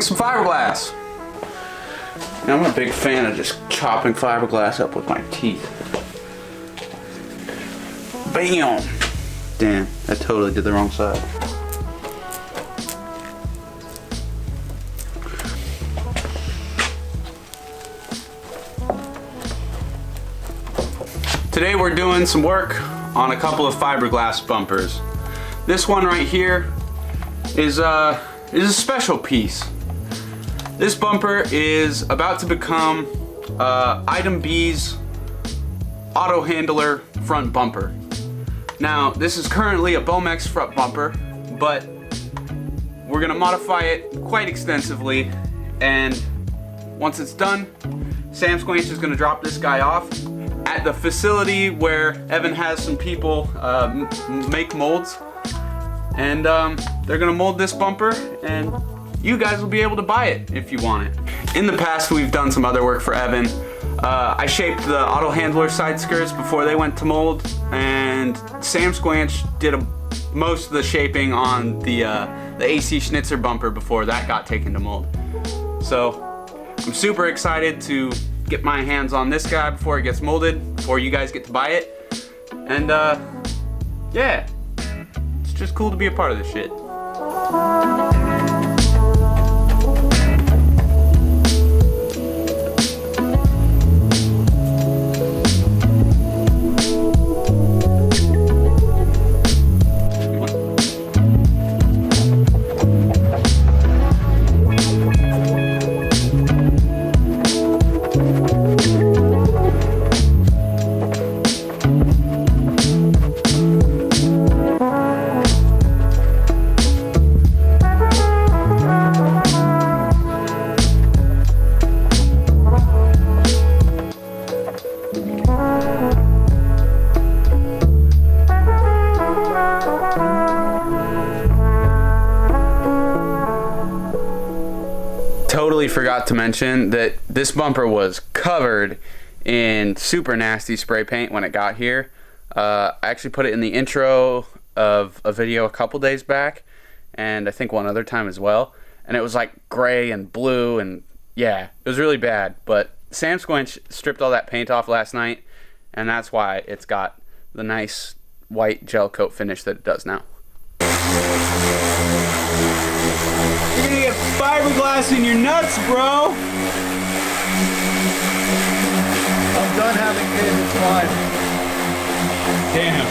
using some fiberglass. And I'm a big fan of just chopping fiberglass up with my teeth. Bam! Damn, I totally did the wrong side. Today we're doing some work on a couple of fiberglass bumpers. This one right here is a special piece. This bumper is about to become Item B's Autohandler front bumper. Now, this is currently a Bomex front bumper, but we're gonna modify it quite extensively, and once it's done, Samsquanch is gonna drop this guy off at the facility where Evan has some people make molds, and they're gonna mold this bumper, and you guys will be able to buy it if you want it. In the past, we've done some other work for Evan. I shaped the Autohandler side skirts before they went to mold, and Samsquanch did most of the shaping on the AC Schnitzer bumper before that got taken to mold. So I'm super excited to get my hands on this guy before it gets molded, before you guys get to buy it. And yeah, it's just cool to be a part of this shit. Totally forgot to mention that this bumper was covered in super nasty spray paint when it got here. I actually put it in the intro of a video a couple days back, and I think one other time as well, and it was like gray and blue, and yeah, it was really bad. But Samsquanch stripped all that paint off last night, and that's why it's got the nice white gel coat finish that it does now. You're gonna get fiberglass in your nuts, bro! I'm done having kids, it's fine. Damn.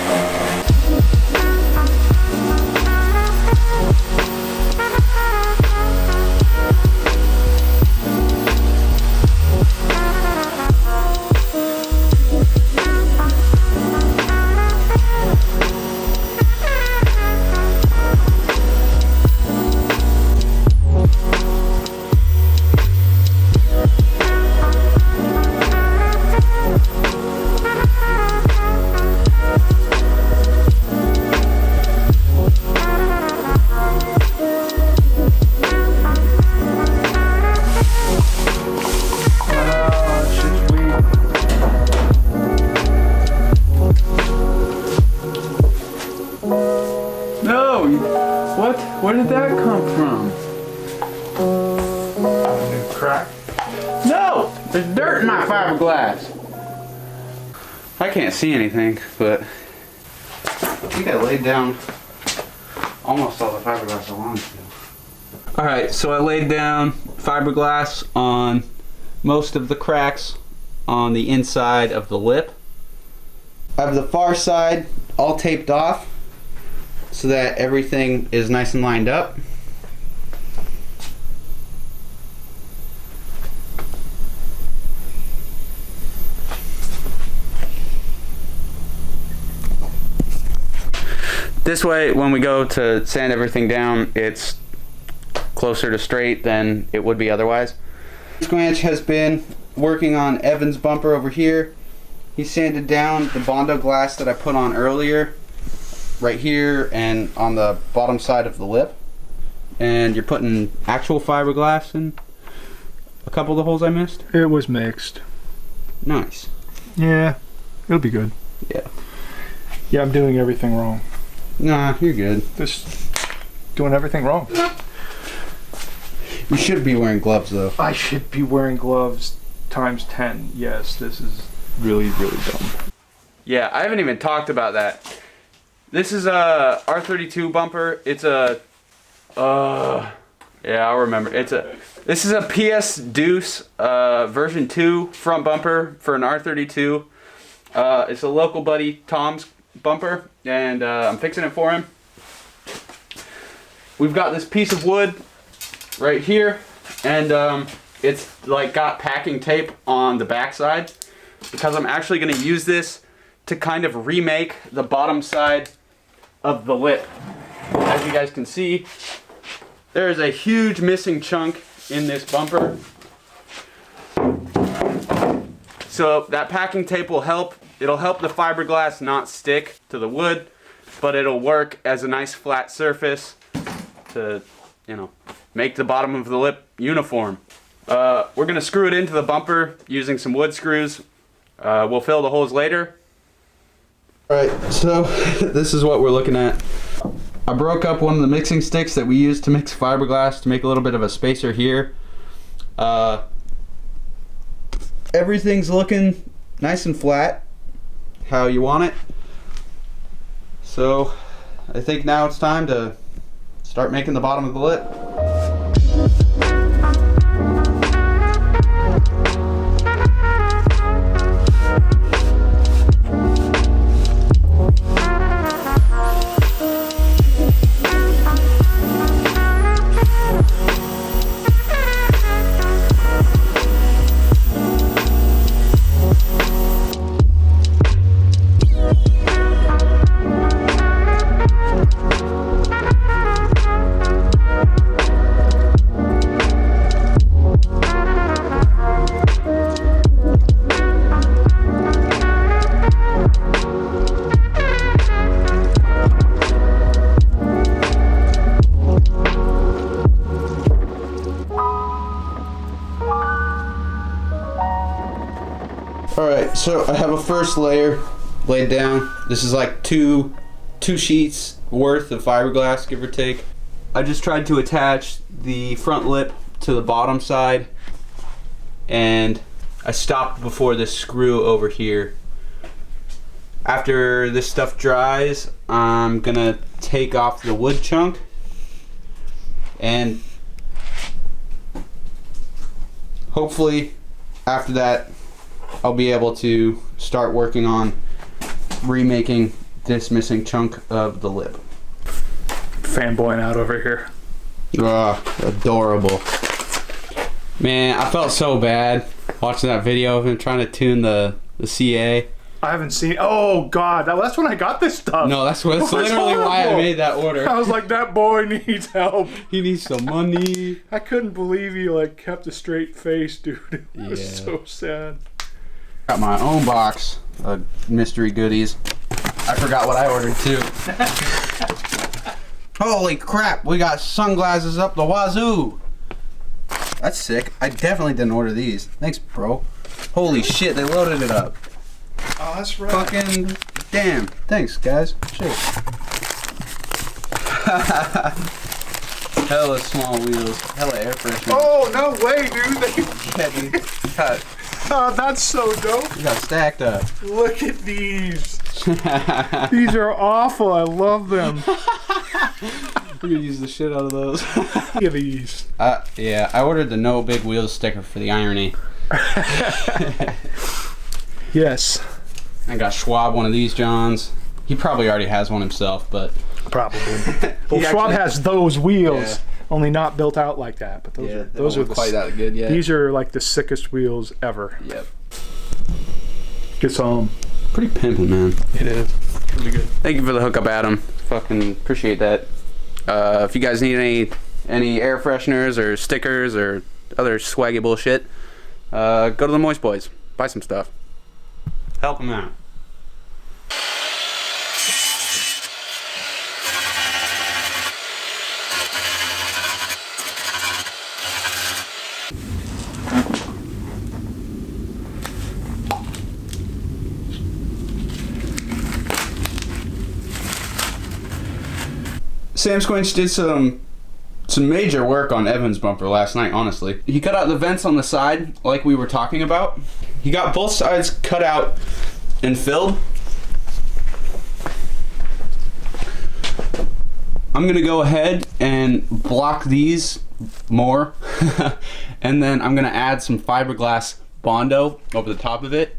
What? Where did that come from? New crack. No! There's dirt in my fiberglass. I can't see anything, but I think I laid down almost all the fiberglass I wanted to. Alright, so I laid down fiberglass on most of the cracks on the inside of the lip. I have the far side all taped off so that everything is nice and lined up. This way, when we go to sand everything down, it's closer to straight than it would be otherwise. Samsquanch has been working on Evan's bumper over here. He sanded down the Bondo glass that I put on earlier, right here and on the bottom side of the lip. And you're putting actual fiberglass in a couple of the holes I missed? It was mixed. Nice. Yeah, it'll be good. Yeah. Yeah, I'm doing everything wrong. Nah, you're good. Just doing everything wrong. You should be wearing gloves though. I should be wearing gloves times 10. Yes, this is really, really dumb. Yeah, I haven't even talked about that. This is a R32 bumper. It's a, yeah, I'll remember. This is a PS Duce version 2 front bumper for an R32. It's a local buddy, Tom's bumper, and I'm fixing it for him. We've got this piece of wood right here, and it's like got packing tape on the backside because I'm actually going to use this to kind of remake the bottom side of the lip. As you guys can see, there is a huge missing chunk in this bumper. So that packing tape will help. It'll help the fiberglass not stick to the wood, but it'll work as a nice flat surface to, you know, make the bottom of the lip uniform. We're gonna screw it into the bumper using some wood screws. We'll fill the holes later. Alright, so this is what we're looking at. I broke up one of the mixing sticks that we use to mix fiberglass to make a little bit of a spacer here. Everything's looking nice and flat, how you want it. So I think now it's time to start making the bottom of the lip. Alright, so I have a first layer laid down. This is like two sheets worth of fiberglass, give or take. I just tried to attach the front lip to the bottom side, and I stopped before this screw over here. After this stuff dries, I'm gonna take off the wood chunk, and hopefully after that I'll be able to start working on remaking this missing chunk of the lip. Fanboying out over here. Adorable. Man, I felt so bad watching that video of him trying to tune the CA. I haven't seen. Oh God, that's when I got this stuff. No, that's literally why I made that order. I was like, that boy needs help. He needs some money. I couldn't believe he like kept a straight face, dude. It was so sad. Got my own box of mystery goodies. I forgot what I ordered too. Holy crap, we got sunglasses up the wazoo. That's sick. I definitely didn't order these. Thanks, bro. Holy shit, they loaded it up. Oh, that's right. Fucking damn. Thanks, guys. Shit. Hella small wheels. Hella air freshener. Oh, no way, dude. Yeah, dude. Got, Oh, that's so dope. you got stacked up. Look at these. These are awful. I love them. We're gonna use the shit out of those. Look at these. Yeah, I ordered the no big wheels sticker for the irony. Yes. I got Schwab one of these Johns. He probably already has one himself, but Probably. Well, Schwab has those wheels, Yeah. only not built out like that. But those are quite that good yet. These are like the sickest wheels ever. Yep. Get some. Pretty pimpin', man. It is. Really good. Thank you for the hookup, Adam. Fucking appreciate that. If you guys need any air fresheners or stickers or other swaggy bullshit, go to the Moist Boys. Buy some stuff. Help them out. Samsquanch did some some major work on Evan's bumper last night, honestly. He cut out the vents on the side like we were talking about. He got both sides cut out and filled. I'm gonna go ahead and block these more and then I'm gonna add some fiberglass Bondo over the top of it,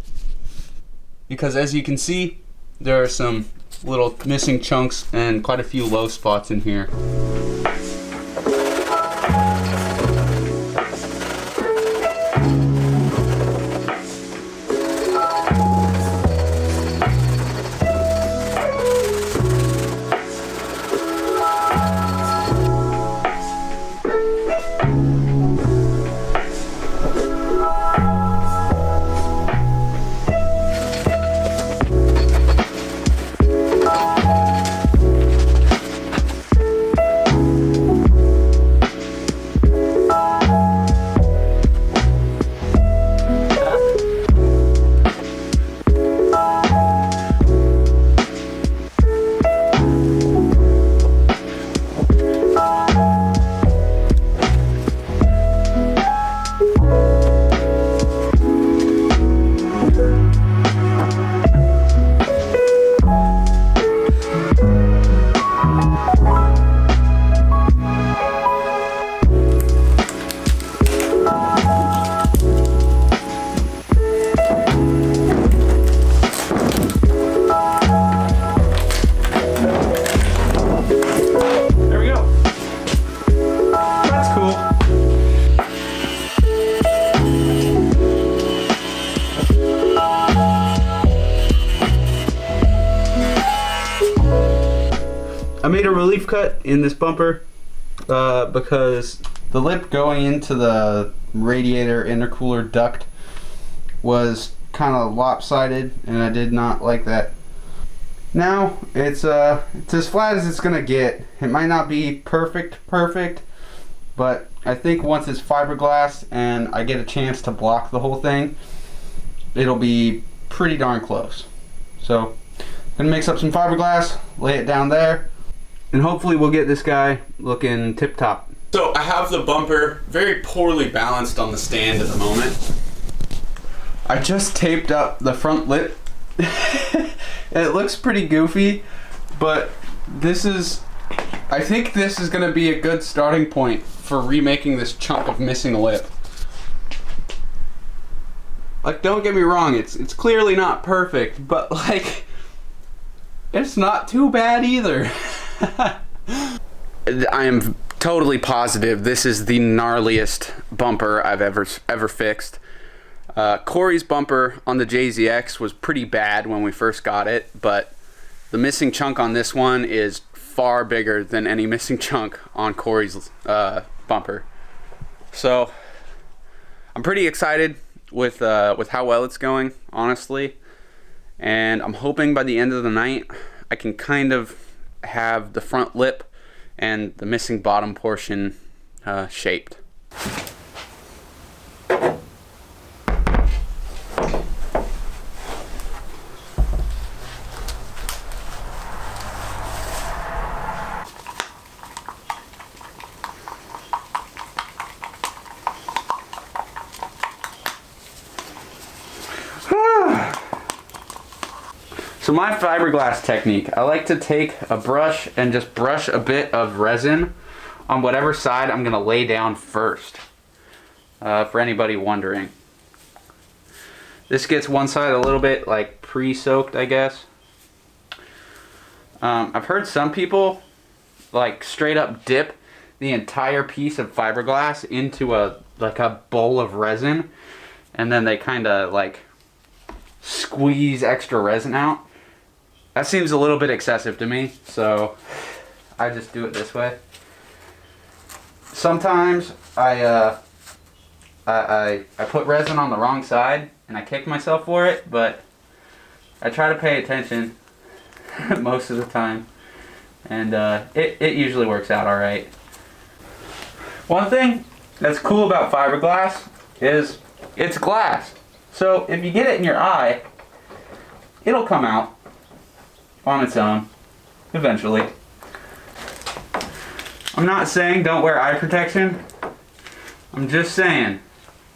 because as you can see there are some little missing chunks and quite a few low spots in here. I made a relief cut in this bumper because the lip going into the radiator intercooler duct was kind of lopsided and I did not like that. Now it's as flat as it's gonna get. It might not be perfect, but I think once it's fiberglass and I get a chance to block the whole thing, it'll be pretty darn close. So I'm gonna mix up some fiberglass, lay it down there, and hopefully we'll get this guy looking tip-top. So I have the bumper very poorly balanced on the stand at the moment. I just taped up the front lip. It looks pretty goofy, but I think this is gonna be a good starting point for remaking this chunk of missing lip. Like, don't get me wrong, it's clearly not perfect, but like, it's not too bad either. I am totally positive this is the gnarliest bumper I've ever fixed. Corey's bumper on the JZX was pretty bad when we first got it, but the missing chunk on this one is far bigger than any missing chunk on Corey's bumper. So I'm pretty excited with how well it's going, honestly, and I'm hoping by the end of the night I can kind of have the front lip and the missing bottom portion shaped. So my fiberglass technique, I like to take a brush and just brush a bit of resin on whatever side I'm gonna lay down first, for anybody wondering. This gets one side a little bit like pre-soaked, I guess. I've heard some people like straight up dip the entire piece of fiberglass into a bowl of resin, and then they kind of like squeeze extra resin out. That seems a little bit excessive to me, so I just do it this way. Sometimes I put resin on the wrong side and I kick myself for it, but I try to pay attention most of the time, and it usually works out alright. One thing that's cool about fiberglass is it's glass. So if you get it in your eye, it'll come out on its own eventually. I'm not saying don't wear eye protection. I'm just saying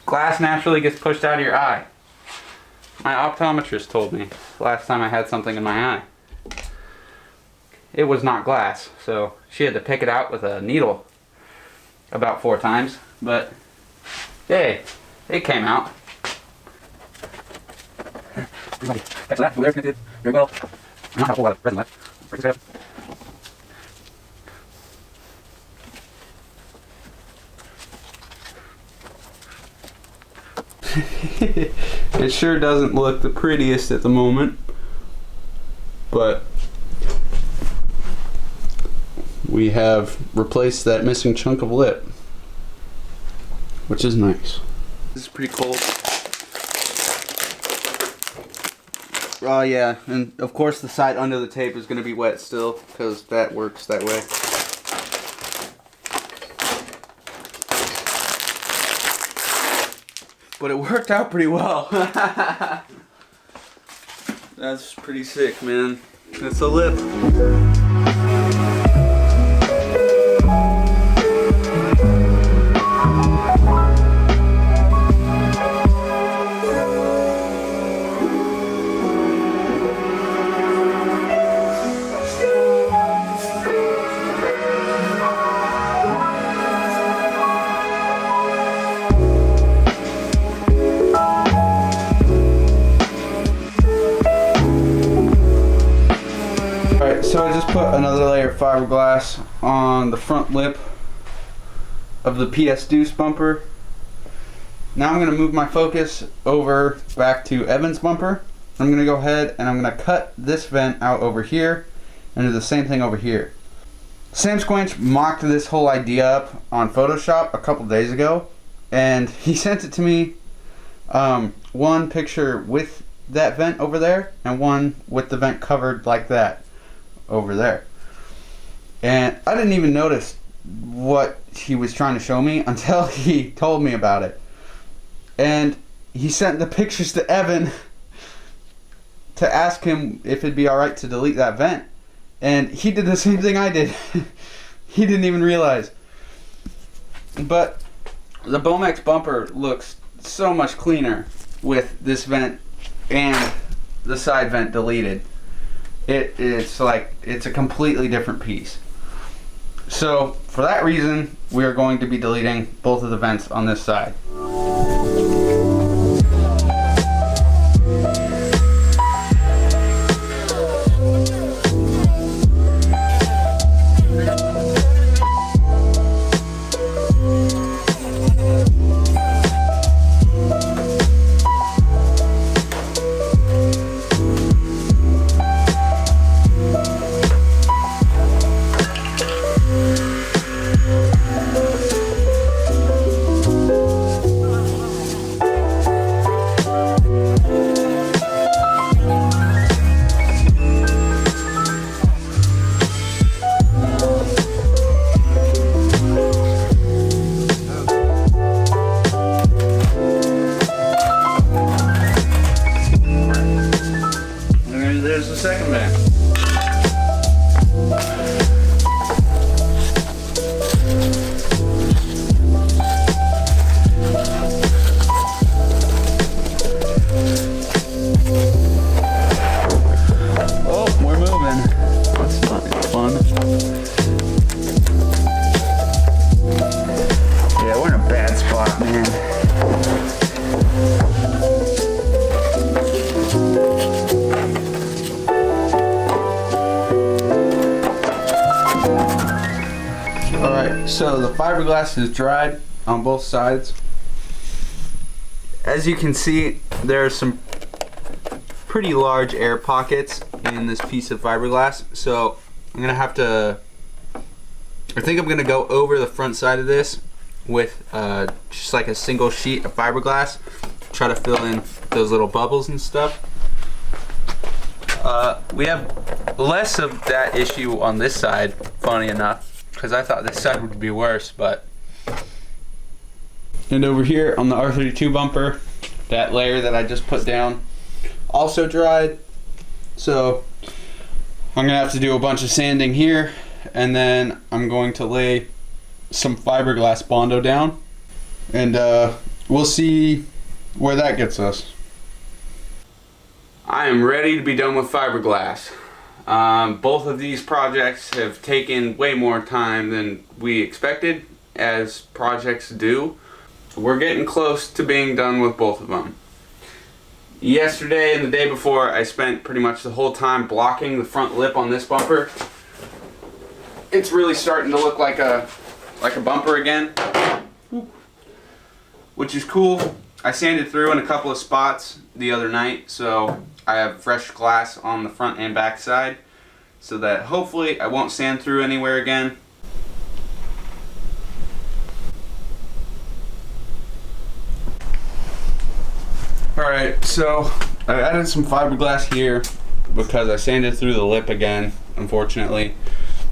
glass naturally gets pushed out of your eye. My optometrist told me last time I had something in my eye. It was not glass, so she had to pick it out with a needle about 4 times, but hey, it came out. Everybody, catch that. Over there, connected very well. I don't have a whole lot of resin left. Break this out. It sure doesn't look the prettiest at the moment, but we have replaced that missing chunk of lip, which is nice. This is pretty cold. Oh yeah, and of course the side under the tape is going to be wet still, because that works that way. But it worked out pretty well. That's pretty sick, man. It's a lip. So I just put another layer of fiberglass on the front lip of the PS Duce bumper. Now I'm going to move my focus over back to Evan's bumper. I'm going to go ahead and I'm going to cut this vent out over here and do the same thing over here. Samsquanch mocked this whole idea up on Photoshop a couple days ago, and he sent it to me, one picture with that vent over there and one with the vent covered like that over there, and I didn't even notice what he was trying to show me until he told me about it. And he sent the pictures to Evan to ask him if it'd be alright to delete that vent, and he did the same thing I did. He didn't even realize. But the Bomex bumper looks so much cleaner with this vent and the side vent deleted. It's like, it's a completely different piece. So for that reason, we are going to be deleting both of the vents on this side. There's the second vent. Oh, we're moving. That's fun. Yeah, we're in a bad spot, man. Alright, so the fiberglass is dried on both sides. As you can see, there are some pretty large air pockets in this piece of fiberglass, so I'm gonna have to, I think I'm gonna go over the front side of this with just like a single sheet of fiberglass, try to fill in those little bubbles and stuff. We have less of that issue on this side, funny enough, because I thought this side would be worse, but. And over here on the R32 bumper, that layer that I just put down also dried. So I'm gonna have to do a bunch of sanding here, and then I'm going to lay some fiberglass Bondo down, and we'll see where that gets us. I am ready to be done with fiberglass. Both of these projects have taken way more time than we expected, as projects do. We're getting close to being done with both of them. Yesterday and the day before, I spent pretty much the whole time blocking the front lip on this bumper. It's really starting to look like a bumper again, which is cool. I sanded through in a couple of spots the other night, so I have fresh glass on the front and back side, so that hopefully I won't sand through anywhere again. Alright, so I added some fiberglass here because I sanded through the lip again, unfortunately.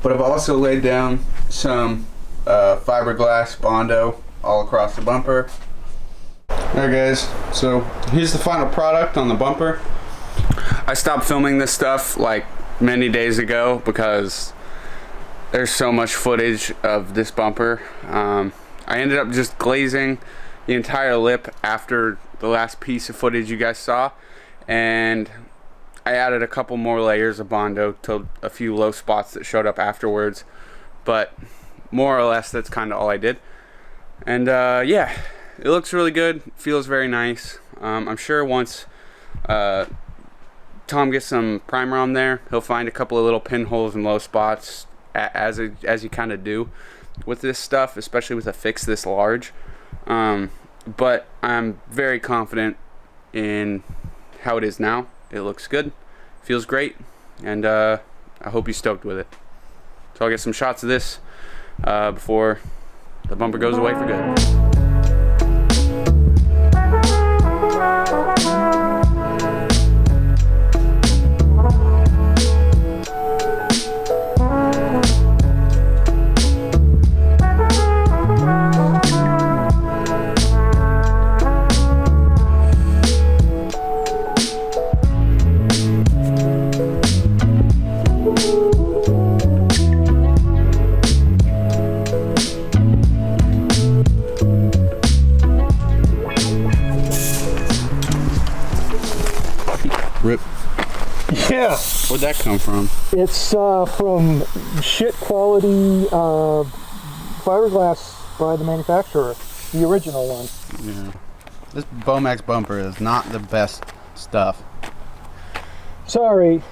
But I've also laid down some fiberglass Bondo all across the bumper. Alright guys, so here's the final product on the bumper. I stopped filming this stuff like many days ago because there's so much footage of this bumper. I ended up just glazing the entire lip after the last piece of footage you guys saw, and I added a couple more layers of Bondo to a few low spots that showed up afterwards, but more or less that's kind of all I did. And yeah, it looks really good, feels very nice. I'm sure once Tom gets some primer on there, he'll find a couple of little pinholes and low spots, as you kind of do with this stuff, especially with a fix this large. But I'm very confident in how it is now. It looks good, feels great, and I hope you're stoked with it. So I'll get some shots of this before the bumper goes away for good. Rip. Yeah. Where'd that come from? It's from shit quality fiberglass by the manufacturer, the original one. Yeah. This Bomex bumper is not the best stuff. Sorry,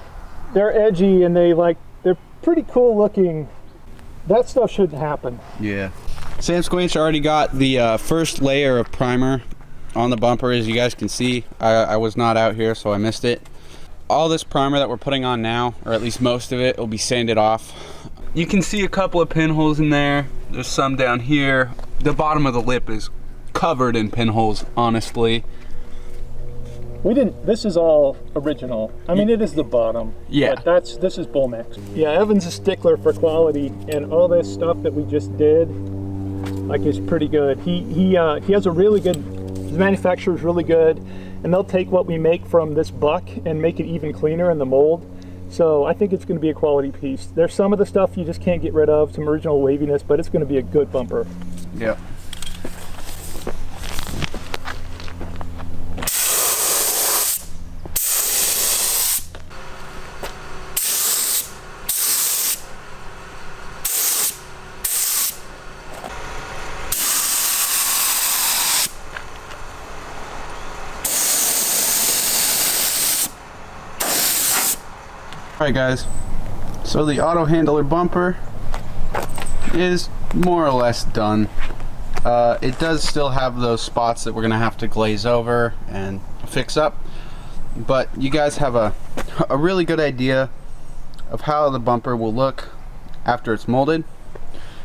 they're edgy and they're pretty cool looking. That stuff shouldn't happen. Yeah. Samsquanch already got the first layer of primer on the bumper, as you guys can see. I was not out here, so I missed it. All this primer that we're putting on now, or at least most of it, will be sanded off. You can see a couple of pinholes in there. There's some down here. The bottom of the lip is covered in pinholes, honestly. This is all original. I mean, it is the bottom. Yeah. But this is Bomex. Yeah, Evan's a stickler for quality, and all this stuff that we just did, is pretty good. He has a really good, the manufacturer's really good, and they'll take what we make from this buck and make it even cleaner in the mold. So I think it's going to be a quality piece. There's some of the stuff you just can't get rid of, some original waviness, but it's going to be a good bumper. Yeah. Alright guys, so the Autohandler bumper is more or less done. It does still have those spots that we're going to have to glaze over and fix up, but you guys have a really good idea of how the bumper will look after it's molded.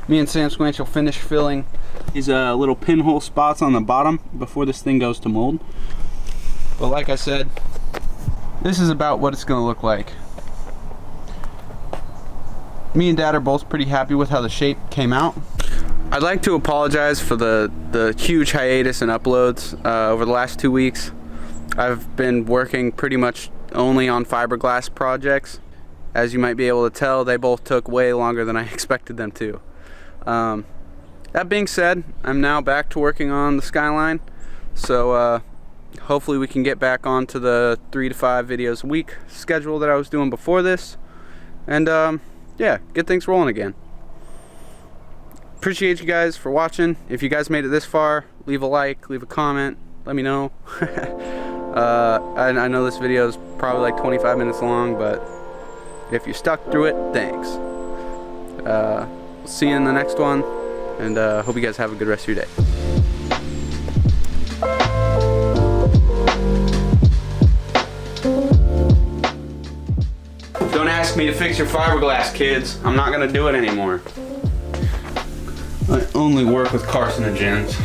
Me and Samsquanch will finish filling these little pinhole spots on the bottom before this thing goes to mold. But like I said, this is about what it's going to look like. Me and Dad are both pretty happy with how the shape came out. I'd like to apologize for the huge hiatus in uploads over the last 2 weeks. I've been working pretty much only on fiberglass projects. As you might be able to tell, they both took way longer than I expected them to. that being said, I'm now back to working on the Skyline. So hopefully we can get back onto the 3 to 5 videos a week schedule that I was doing before this. And yeah, get things rolling again. Appreciate you guys for watching. If you guys made it this far, leave a like, leave a comment, let me know. I know this video is probably like 25 minutes long, but if you stuck through it, thanks. See you in the next one, and hope you guys have a good rest of your day. Don't ask me to fix your fiberglass, kids. I'm not gonna do it anymore. I only work with carcinogens.